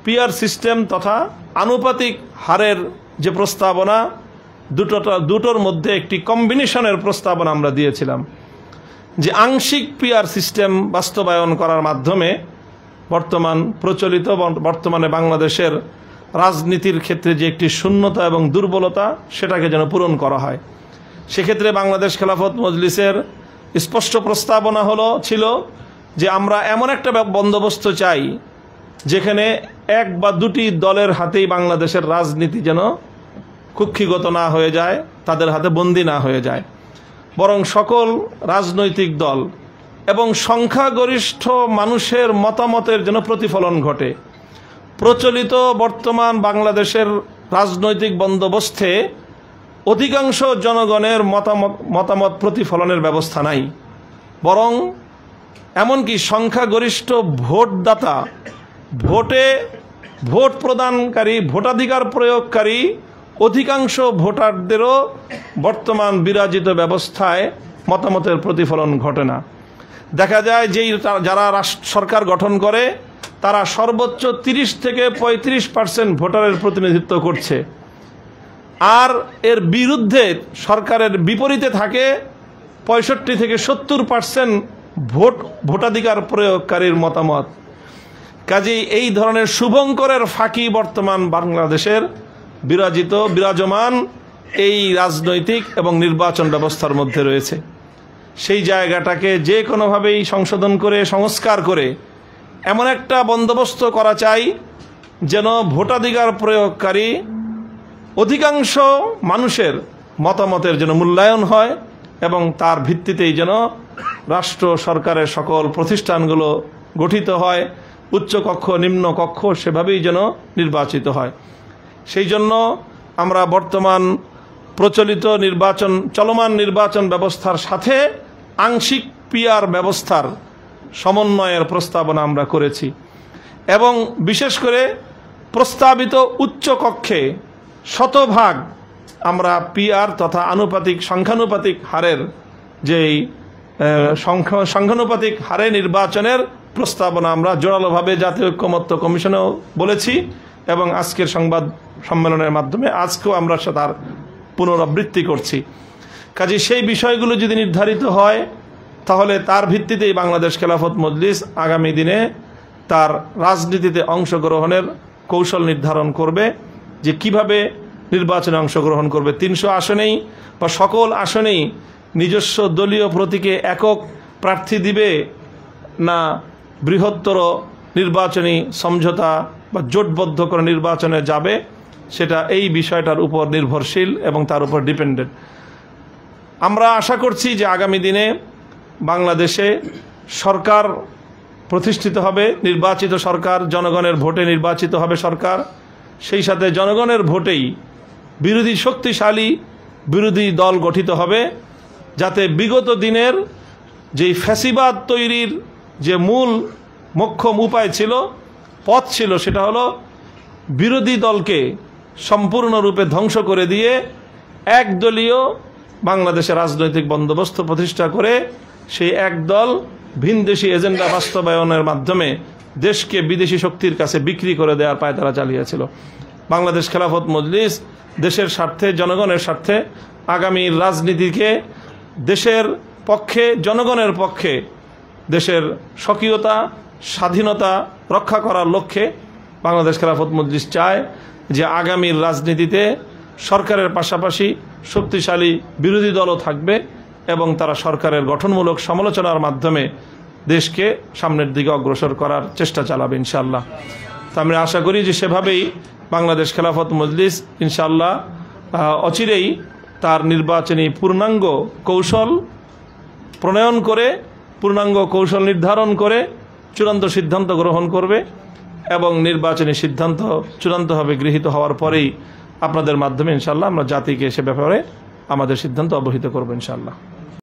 PR system তথা আনুপাতিক হারের যে প্রস্তাবনা, দুটোর মধ্যে একটি কম্বিনেশনের প্রস্তাবনা আমরা দিয়েছিলাম যে আংশিক পিআর সিস্টেম বাস্তবায়ন করার মাধ্যমে বর্তমানে বাংলাদেশের রাজনীতির ক্ষেত্রে যে একটি শূন্যতা এবং দুর্বলতা সেটাকে যেন পূরণ করা হয়। সেক্ষেত্রে বাংলাদেশ খেলাফত মজলিসের স্পষ্ট প্রস্তাবনা ছিল যে আমরা এমন একটা বন্দোবস্ত চাই যেখানে এক বা দুটি দলের হাতেই বাংলাদেশের রাজনীতি যেন কুক্ষিগত না হয়ে যায়, তাদের হাতে বন্দী না হয়ে যায়, বরং সকল রাজনৈতিক দল এবং সংখ্যাগরিষ্ঠ মানুষের মতামতের যেন প্রতিফলন ঘটে। প্রচলিত বর্তমান বাংলাদেশের রাজনৈতিক বন্দোবস্তে অধিকাংশ জনগণের মতামত প্রতিফলনের ব্যবস্থা নাই, বরং এমনকি সংখ্যাগরিষ্ঠ ভোটদাতা, ভোট প্রদানকারী, ভোটাধিকার প্রয়োগকারী অধিকাংশ ভোটারদেরও বর্তমান বিরাজিত ব্যবস্থায় মতামতের প্রতিফলন ঘটে না। দেখা যায় যে যারা সরকার গঠন করে তারা সর্বোচ্চ 30 থেকে 35% ভোটারের প্রতিনিধিত্ব করছে, আর এর বিরুদ্ধে সরকারের বিপরীতে থাকে 65 থেকে 70% ভোটাধিকার প্রয়োগকারীর মতামত। কাজেই এই ধরনের শুভঙ্করের ফাঁকি বর্তমান বাংলাদেশের বিরাজমান এই রাজনৈতিক এবং নির্বাচন ব্যবস্থার মধ্যে রয়েছে। সেই জায়গাটাকে যে কোনোভাবেই সংশোধন করে, সংস্কার করে এমন একটা বন্দোবস্ত করা চাই যেন ভোটাধিকার প্রয়োগকারী অধিকাংশ মানুষের মতামতের যেন মূল্যায়ন হয় এবং তার ভিত্তিতেই যেন রাষ্ট্র সরকারের সকল প্রতিষ্ঠানগুলো গঠিত হয়, উচ্চকক্ষ নিম্ন কক্ষ সেভাবেই যেন নির্বাচিত হয়। সেই জন্য আমরা বর্তমান প্রচলিত চলমান নির্বাচন ব্যবস্থার সাথে আংশিক পিআর ব্যবস্থার সমন্বয়ের প্রস্তাবনা আমরা করেছি এবং বিশেষ করে প্রস্তাবিত উচ্চকক্ষে শতভাগ আমরা পিআর তথা সংখ্যানুপাতিক হারের যেই সংখ্যানুপাতিক হারে নির্বাচনের প্রস্তাবনা আমরা জোরালোভাবে জাতীয় ঐক্যমত্য কমিশনেও বলেছি এবং আজকের সংবাদ সম্মেলনের মাধ্যমে আজকেও আমরা তার পুনরাবৃত্তি করছি। কাজে সেই বিষয়গুলো যদি নির্ধারিত হয় তাহলে তার ভিত্তিতেই বাংলাদেশ খেলাফত মজলিস আগামী দিনে তার রাজনীতিতে অংশগ্রহণের কৌশল নির্ধারণ করবে যে কিভাবে নির্বাচনে অংশগ্রহণ করবে। 300 আসনেই বা সকল আসনেই নিজস্ব দলীয় প্রতীকে একক প্রার্থী দিবে না বৃহত্তর নির্বাচনী সমঝোতা বা জোটবদ্ধ করে নির্বাচনে যাবে, সেটা এই বিষয়টার উপর নির্ভরশীল এবং তার উপর ডিপেন্ডেন্ট। আমরা আশা করছি যে আগামী দিনে বাংলাদেশে সরকার প্রতিষ্ঠিত হবে, নির্বাচিত সরকার, জনগণের ভোটে নির্বাচিত হবে সরকার, সেই সাথে জনগণের ভোটেই শক্তিশালী বিরোধী দল গঠিত হবে, যাতে বিগত দিনের যেই ফ্যাসিবাদ তৈরির যে মোক্ষম উপায় ছিল, পথ ছিল, সেটা হলো বিরোধী দলকে সম্পূর্ণরূপে ধ্বংস করে দিয়ে একদলীয় বাংলাদেশের রাজনৈতিক বন্দোবস্ত প্রতিষ্ঠা করে সেই একদল ভিনদেশি এজেন্ডা বাস্তবায়নের মাধ্যমে দেশকে বিদেশি শক্তির কাছে বিক্রি করে দেওয়ার পায়তারা চালিয়েছিল। বাংলাদেশ খেলাফত মজলিস দেশের স্বার্থে, জনগণের স্বার্থে আগামীর রাজনীতিকে দেশের পক্ষে, জনগণের পক্ষে, দেশের স্বকীয়তা, স্বাধীনতা রক্ষা করার লক্ষ্যে বাংলাদেশ খেলাফত মজলিস চায় যে আগামীর রাজনীতিতে সরকারের পাশাপাশি শক্তিশালী বিরোধী দলও থাকবে এবং তারা সরকারের গঠনমূলক সমালোচনার মাধ্যমে দেশকে সামনের দিকে অগ্রসর করার চেষ্টা চালাবে ইনশাআল্লাহ। তো আমরা আশা করি যে সেভাবেই বাংলাদেশ খেলাফত মজলিস ইনশাআল্লাহ অচিরেই তার নির্বাচনী পূর্ণাঙ্গ কৌশল প্রণয়ন করে, পূর্ণাঙ্গ কৌশল নির্ধারণ করে চূড়ান্ত সিদ্ধান্ত গ্রহণ করবে এবং নির্বাচনী সিদ্ধান্ত চূড়ান্তভাবে গৃহীত হওয়ার পরেই আপনাদের মাধ্যমে ইনশাআল্লাহ আমরা জাতিকে সে ব্যাপারে আমাদের সিদ্ধান্ত অবহিত করব ইনশাআল্লাহ।